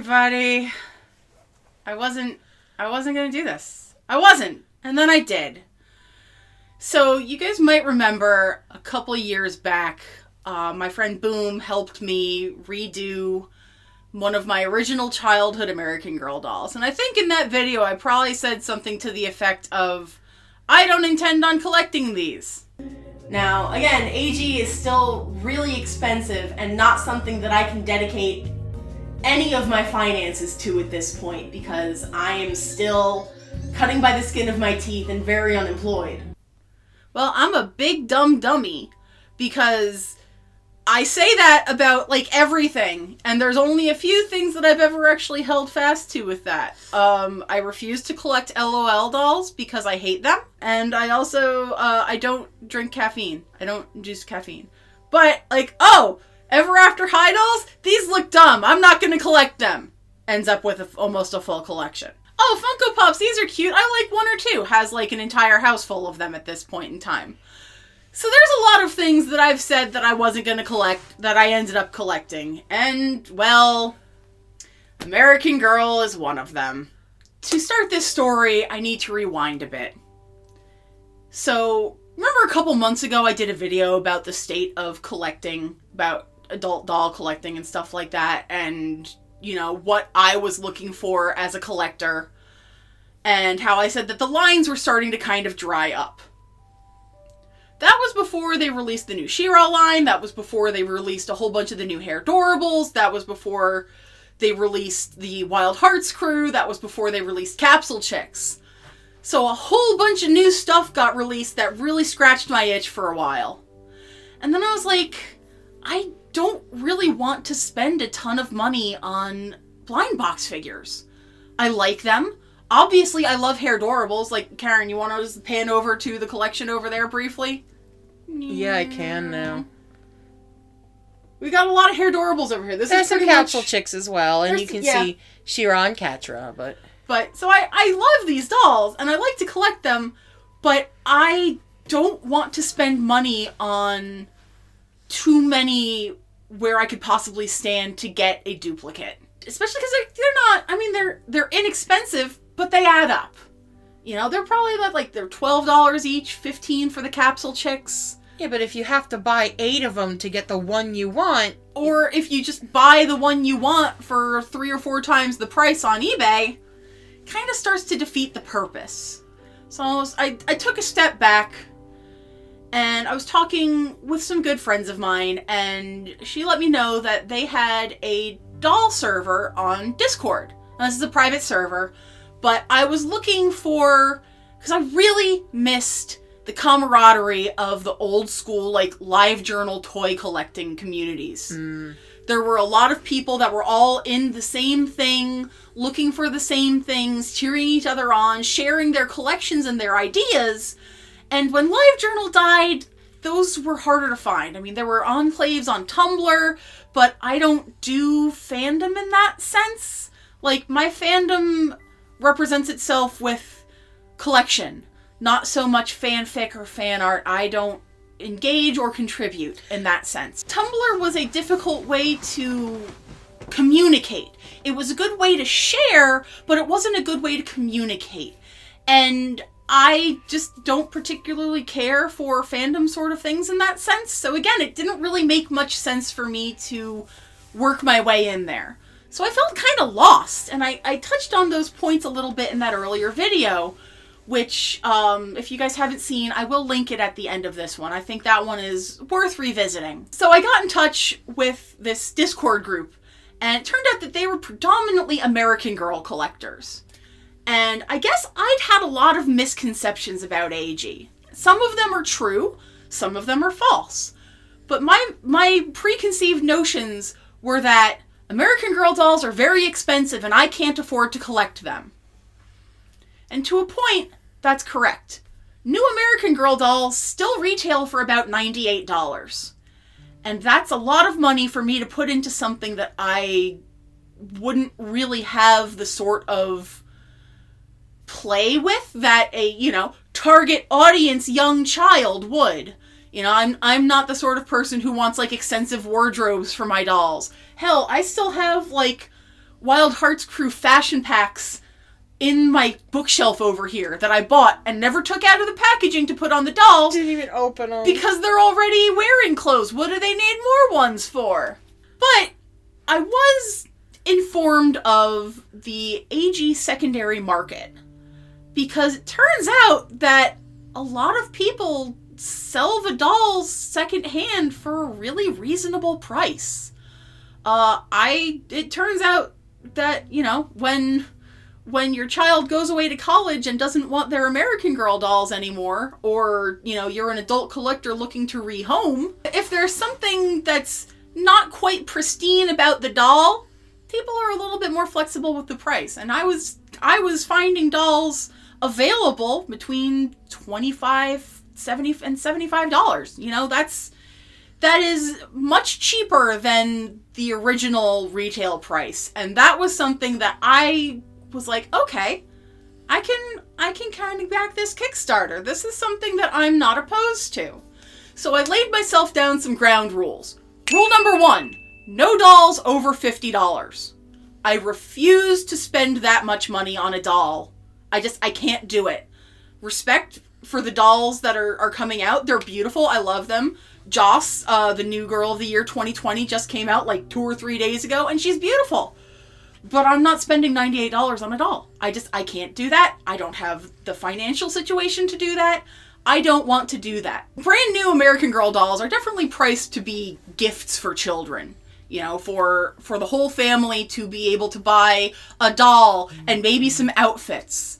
everybody. I wasn't going to do this. I wasn't. And then I did. So you guys might remember a couple of years back, my friend Boom helped me redo one of my original childhood American Girl dolls. And I think in that video I probably said something to the effect of, I don't intend on collecting these. Now, again, AG is still really expensive and not something that I can dedicate any of my finances to at this point because I am still cutting by the skin of my teeth and very unemployed. Well, I'm a big dumb dummy because I say that about, like, everything, and there's only a few things that I've ever actually held fast to with that. I refuse to collect LOL dolls because I hate them, and I also, I don't drink caffeine. I don't juice caffeine. But, like, oh, Ever After High dolls? These look dumb. I'm not gonna collect them. Ends up with almost a full collection. Oh, Funko Pops, these are cute. I like one or two. Has, like, an entire house full of them at this point in time. So there's a lot of things that I've said that I wasn't going to collect that I ended up collecting. And, well, American Girl is one of them. To start this story, I need to rewind a bit. So, remember a couple months ago I did a video about the state of collecting, about adult doll collecting and stuff like that, and, you know, what I was looking for as a collector, and how I said that the lines were starting to kind of dry up. That was before they released the new She-Ra line. That was before they released a whole bunch of the new Hair-Dorables. That was before they released the Wild Hearts crew. That was before they released Capsule Chicks. So a whole bunch of new stuff got released that really scratched my itch for a while. And then I was like, I don't really want to spend a ton of money on blind box figures. I like them. Obviously, I love Hair-Dorables. Like, Karen, you want to just pan over to the collection over there briefly? Yeah, I can now. We got a lot of Hair-Dorables over here. There's some Capsule Chicks as well, and you can see She-Ra and Catra, But, so I love these dolls, and I like to collect them, but I don't want to spend money on too many where I could possibly stand to get a duplicate. Especially because they're not, I mean, they're inexpensive, but they add up. You know, they're probably like, they're $12 each, $15 for the Capsule Chicks. Yeah, but if you have to buy 8 of them to get the one you want... Or if you just buy the one you want for 3 or 4 times the price on eBay, kind of starts to defeat the purpose. So I took a step back, and I was talking with some good friends of mine, and she let me know that they had a doll server on Discord. Now, this is a private server, but I was looking for, because I really missed the camaraderie of the old school, like, live journal toy collecting communities. There were a lot of people that were all in the same thing, looking for the same things, cheering each other on, sharing their collections and their ideas. And when LiveJournal died, those were harder to find. I mean, there were enclaves on Tumblr, but I don't do fandom in that sense. Like, my fandom represents itself with collection, not so much fanfic or fan art. I don't engage or contribute in that sense. Tumblr was a difficult way to communicate. It was a good way to share, but it wasn't a good way to communicate. And I just don't particularly care for fandom sort of things in that sense. So again, it didn't really make much sense for me to work my way in there. So I felt kind of lost, and I touched on those points a little bit in that earlier video, which, if you guys haven't seen, I will link it at the end of this one. I think that one is worth revisiting. So I got in touch with this Discord group, and it turned out that they were predominantly American Girl collectors. And I guess I'd had a lot of misconceptions about AG. Some of them are true, some of them are false. But my preconceived notions were that American Girl dolls are very expensive and I can't afford to collect them. And to a point, that's correct. New American Girl dolls still retail for about $98. And that's a lot of money for me to put into something that I wouldn't really have the sort of play with that a, you know, target audience young child would. You know, I'm not the sort of person who wants, like, extensive wardrobes for my dolls. Hell, I still have, like, Wild Hearts Crew fashion packs in my bookshelf over here that I bought and never took out of the packaging to put on the dolls. Didn't even open them. Because they're already wearing clothes. What do they need more ones for? But I was informed of the AG secondary market. Because it turns out that a lot of people sell the dolls secondhand for a really reasonable price. It turns out that, you know, when your child goes away to college and doesn't want their American Girl dolls anymore, or, you know, you're an adult collector looking to rehome, if there's something that's not quite pristine about the doll, people are a little bit more flexible with the price. And I was finding dolls available between $25, $70, and $75. You know, that is much cheaper than the original retail price. And that was something that I was like, okay, I can kind of back this Kickstarter. This is something that I'm not opposed to. So I laid myself down some ground rules. Rule number 1, no dolls over $50. I refuse to spend that much money on a doll. I can't do it. Respect for the dolls that are coming out. They're beautiful. I love them. Joss, the new Girl of the Year 2020, just came out like 2 or 3 days ago, and she's beautiful. But I'm not spending $98 on a doll. I can't do that. I don't have the financial situation to do that. I don't want to do that. Brand new American Girl dolls are definitely priced to be gifts for children. You know, for the whole family to be able to buy a doll and maybe some outfits.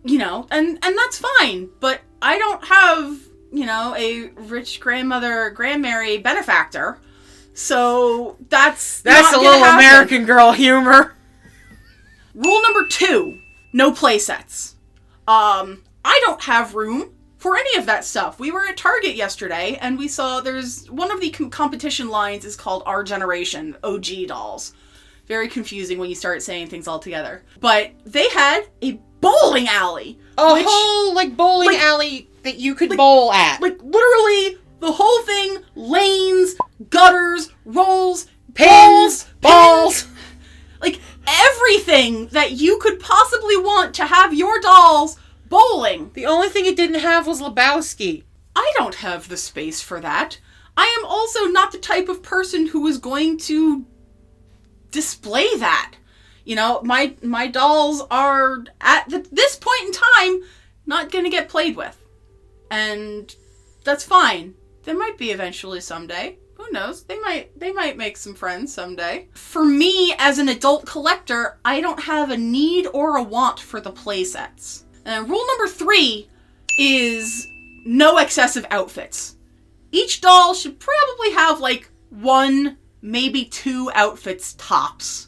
You know, and that's fine. But I don't have, you know, a rich grandmary benefactor. So that's a little happen. American Girl humor. Rule number 2, no play sets. I don't have room for any of that stuff. We were at Target yesterday and we saw there's one of the competition lines is called Our Generation, OG dolls. Very confusing when you start saying things all together. But they had a bowling alley. Whole, bowling alley that you could bowl at. Like, literally, the whole thing, lanes, gutters, rolls, pins, balls. Like, everything that you could possibly want to have your dolls bowling. The only thing it didn't have was Lebowski. I don't have the space for that. I am also not the type of person who is going to display that. You know, my dolls are, at this point in time, not going to get played with. And that's fine. They might be eventually someday. Who knows? They might make some friends someday. For me, as an adult collector, I don't have a need or a want for the play sets. And rule number 3 is no excessive outfits. Each doll should probably have 1, maybe 2 outfits tops.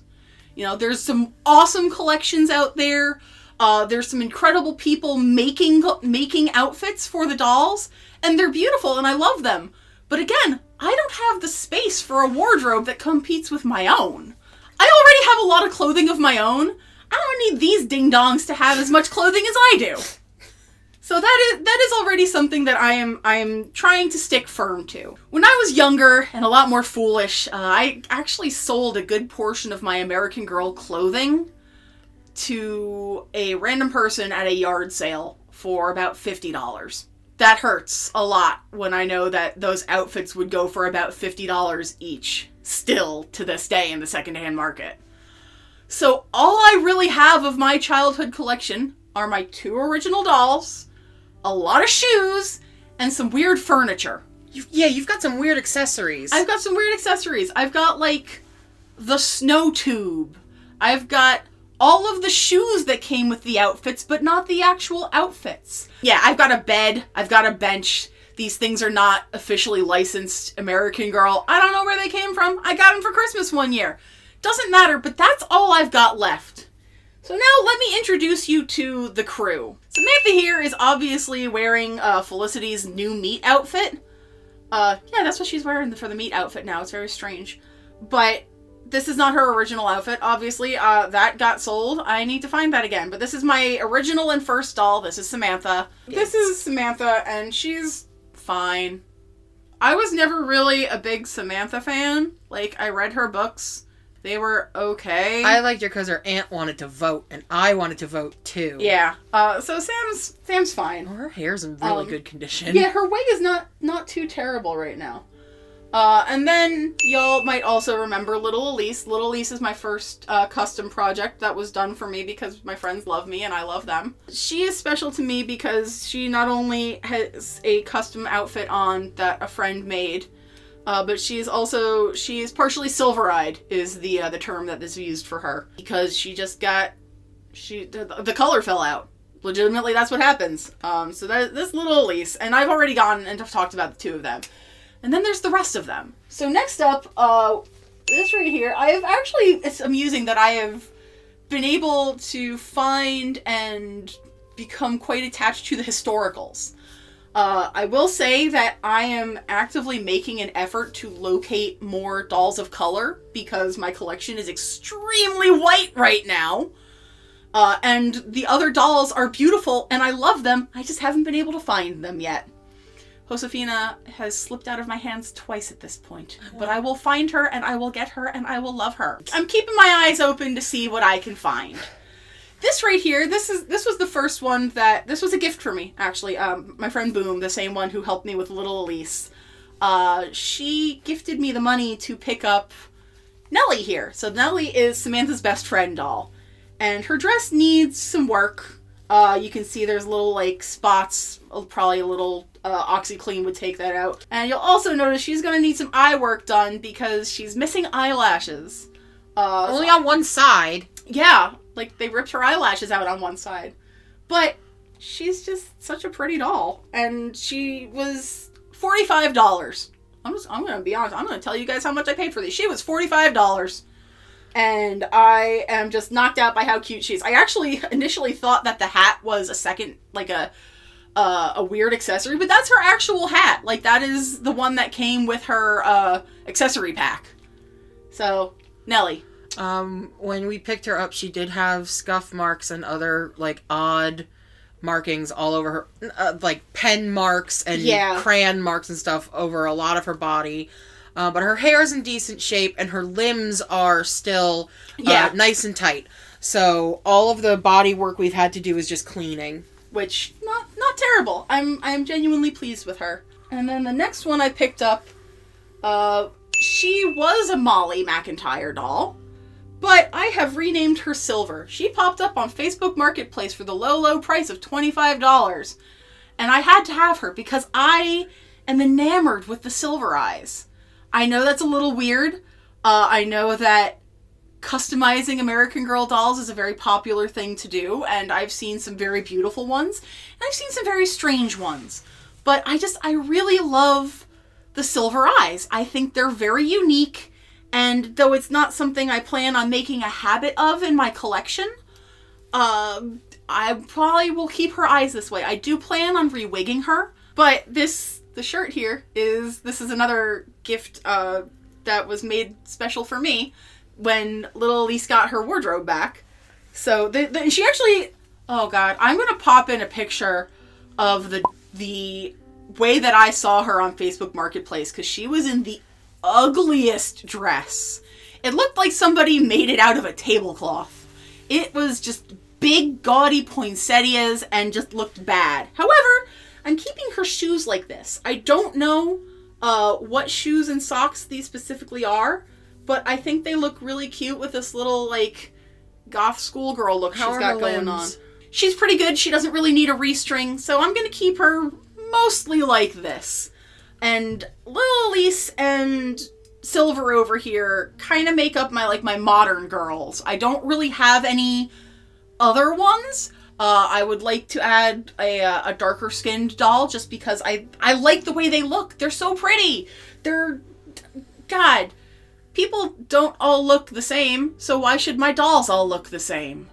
You know, there's some awesome collections out there. There's some incredible people making outfits for the dolls, and they're beautiful, and I love them. But again, I don't have the space for a wardrobe that competes with my own. I already have a lot of clothing of my own. I don't need these ding-dongs to have as much clothing as I do. So that is already something that I am trying to stick firm to. When I was younger and a lot more foolish, I actually sold a good portion of my American Girl clothing to a random person at a yard sale for about $50. That hurts a lot when I know that those outfits would go for about $50 each, still to this day in the secondhand market. So all I really have of my childhood collection are my 2 original dolls, a lot of shoes, and some weird furniture. You've got some weird accessories. I've got some weird accessories. I've got, the snow tube. I've got all of the shoes that came with the outfits, but not the actual outfits. Yeah, I've got a bed. I've got a bench. These things are not officially licensed American Girl. I don't know where they came from. I got them for Christmas one year. Doesn't matter, but that's all I've got left. So now let me introduce you to the crew. Samantha here is obviously wearing Felicity's new meat outfit. Yeah, that's what she's wearing for the meat outfit now. It's very strange. But this is not her original outfit, obviously. That got sold. I need to find that again. But this is my original and first doll. This is Samantha. This is Samantha, and she's fine. I was never really a big Samantha fan. I read her books, They were okay. I liked her because her aunt wanted to vote, and I wanted to vote too. Yeah. So Sam's fine. Well, her hair's in really good condition. Yeah, her wig is not too terrible right now. And then y'all might also remember Little Elyse. Little Elyse is my first custom project that was done for me because my friends love me and I love them. She is special to me because she not only has a custom outfit on that a friend made, but she is partially silver-eyed is the term that is used for her, because she just the color fell out. Legitimately, that's what happens. So this Little Elyse, and I've already gone and talked about the two of them. And then there's the rest of them. So next up, this right here, it's amusing that I have been able to find and become quite attached to the historicals. I will say that I am actively making an effort to locate more dolls of color because my collection is extremely white right now. And the other dolls are beautiful and I love them. I just haven't been able to find them yet. Josefina has slipped out of my hands twice at this point, but I will find her and I will get her and I will love her. I'm keeping my eyes open to see what I can find. This right here, this was the first one this was a gift for me, actually. My friend Boom, the same one who helped me with Little Elyse, she gifted me the money to pick up Nellie here. So Nellie is Samantha's best friend doll, and her dress needs some work. You can see there's little, spots, probably a little OxyClean would take that out. And you'll also notice she's going to need some eye work done because she's missing eyelashes. Only on one side. Yeah, they ripped her eyelashes out on one side. But she's just such a pretty doll. And she was $45. I'm going to be honest. I'm going to tell you guys how much I paid for these. She was $45. And I am just knocked out by how cute she is. I actually initially thought that the hat was a second, a weird accessory, but that's her actual hat. That is the one that came with her accessory pack. So, Nellie. When we picked her up, she did have scuff marks and other, odd markings all over her, pen marks and crayon marks and stuff over a lot of her body. But her hair is in decent shape, and her limbs are still nice and tight. So all of the body work we've had to do is just cleaning, which not terrible. I'm genuinely pleased with her. And then the next one I picked up, she was a Molly McIntyre doll, but I have renamed her Silver. She popped up on Facebook Marketplace for the low price of $25, and I had to have her because I am enamored with the silver eyes. I know that's a little weird. I know that customizing American Girl dolls is a very popular thing to do, and I've seen some very beautiful ones, and I've seen some very strange ones. But I really love the silver eyes. I think they're very unique, and though it's not something I plan on making a habit of in my collection, I probably will keep her eyes this way. I do plan on rewigging her, but the shirt here this is another gift that was made special for me when Little Elyse got her wardrobe back. So she actually, oh god, I'm gonna pop in a picture of the way that I saw her on Facebook Marketplace, because she was in the ugliest dress. It looked like somebody made it out of a tablecloth. It was just big gaudy poinsettias and just looked bad. However, I'm keeping her shoes like this. I don't know what shoes and socks these specifically are, but I think they look really cute with this little, goth schoolgirl look she's got going on. She's pretty good. She doesn't really need a restring, so I'm going to keep her mostly like this. And Little Elyse and Silver over here kind of make up my modern girls. I don't really have any other ones. I would like to add a darker skinned doll just because I like the way they look. They're so pretty. God, people don't all look the same, so why should my dolls all look the same?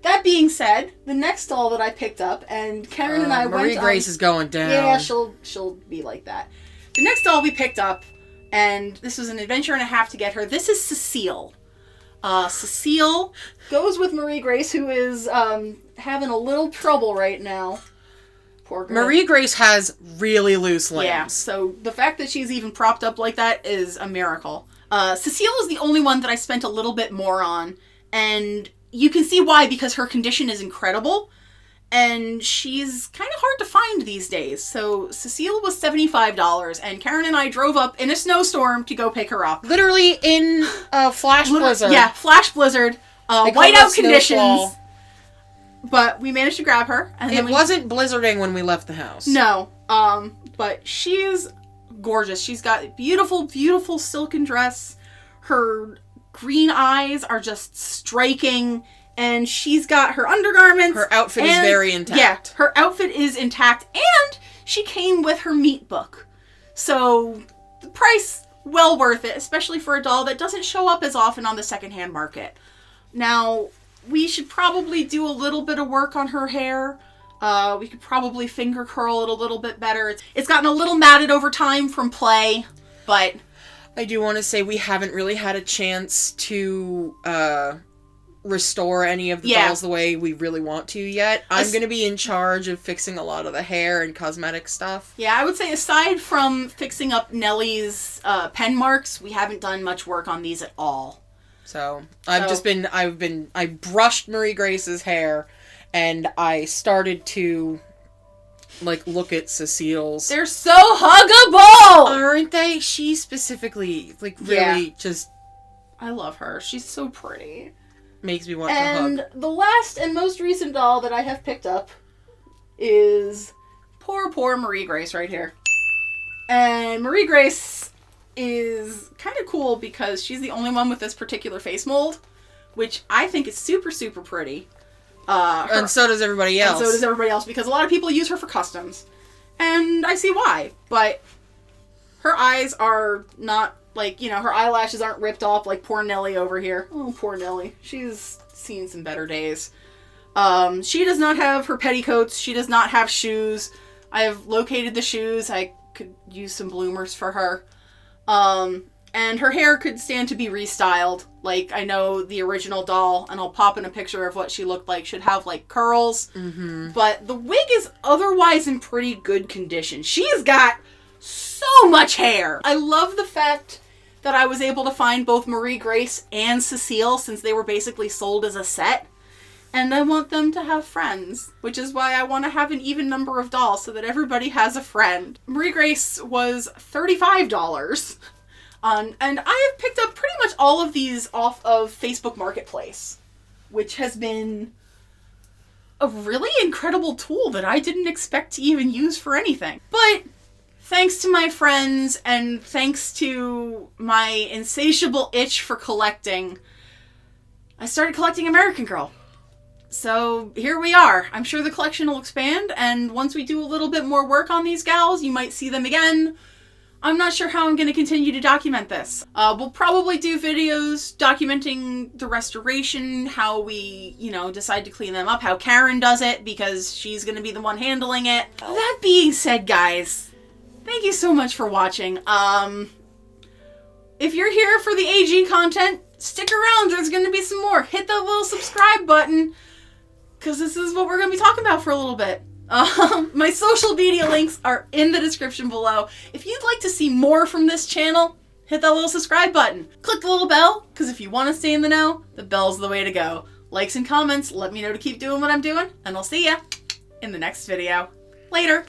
That being said, the next doll that I picked up, and Karen and I went Marie Grace is going down. Yeah, she'll be like that. The next doll we picked up, and this was an adventure and a half to get her. This is Cecile. Cecile goes with Marie Grace, who is having a little trouble right now. Poor girl. Marie Grace has really loose limbs. Yeah, so the fact that she's even propped up like that is a miracle. Cecile is the only one that I spent a little bit more on, and you can see why, because her condition is incredible, and she's kind of hard to find these days. So Cecile was $75, and Karen and I drove up in a snowstorm to go pick her up. Literally in a flash blizzard. Yeah, flash blizzard, whiteout conditions. But we managed to grab her. And it wasn't blizzarding when we left the house. No, but she is gorgeous. She's got a beautiful, beautiful silken dress. Her green eyes are just striking, and she's got her undergarments. Her outfit is very intact. Yeah, her outfit is intact, and she came with her meat book. So the price, well worth it, especially for a doll that doesn't show up as often on the secondhand market. Now, we should probably do a little bit of work on her hair. We could probably finger curl it a little bit better. It's gotten a little matted over time from play, but I do want to say we haven't really had a chance to restore any of the dolls the way we really want to yet. I'm going to be in charge of fixing a lot of the hair and cosmetic stuff. Yeah, I would say aside from fixing up Nellie's pen marks, we haven't done much work on these at all. So I brushed Marie Grace's hair, and I started to look at Cecile's. They're so huggable! Aren't they? She specifically, really just... I love her. She's so pretty. Makes me want to hug. And the last and most recent doll that I have picked up is poor Marie Grace right here. And Marie Grace is kind of cool because she's the only one with this particular face mold, which I think is super, super pretty. And so does everybody else. And so does everybody else, because a lot of people use her for customs. And I see why. But her eyes are not, her eyelashes aren't ripped off like poor Nellie over here. Oh, poor Nellie. She's seen some better days. She does not have her petticoats. She does not have shoes. I have located the shoes. I could use some bloomers for her. And her hair could stand to be restyled. I know the original doll, and I'll pop in a picture of what she looked like, should have, curls. Mm-hmm. But the wig is otherwise in pretty good condition. She's got so much hair. I love the fact that I was able to find both Marie Grace and Cecile, since they were basically sold as a set. And I want them to have friends, which is why I want to have an even number of dolls so that everybody has a friend. Marie Grace was $35. And I have picked up pretty much all of these off of Facebook Marketplace, which has been a really incredible tool that I didn't expect to even use for anything. But thanks to my friends and thanks to my insatiable itch for collecting, I started collecting American Girl. So here we are. I'm sure the collection will expand, and once we do a little bit more work on these gals, you might see them again. I'm not sure how I'm going to continue to document this. We'll probably do videos documenting the restoration, how we, decide to clean them up, how Karen does it, because she's going to be the one handling it. That being said, guys, thank you so much for watching. If you're here for the AG content, stick around. There's going to be some more. Hit that little subscribe button, because this is what we're going to be talking about for a little bit. My social media links are in the description below. If you'd like to see more from this channel, hit that little subscribe button. Click the little bell, because if you want to stay in the know, the bell's the way to go. Likes and comments let me know to keep doing what I'm doing, and I'll see ya in the next video. Later!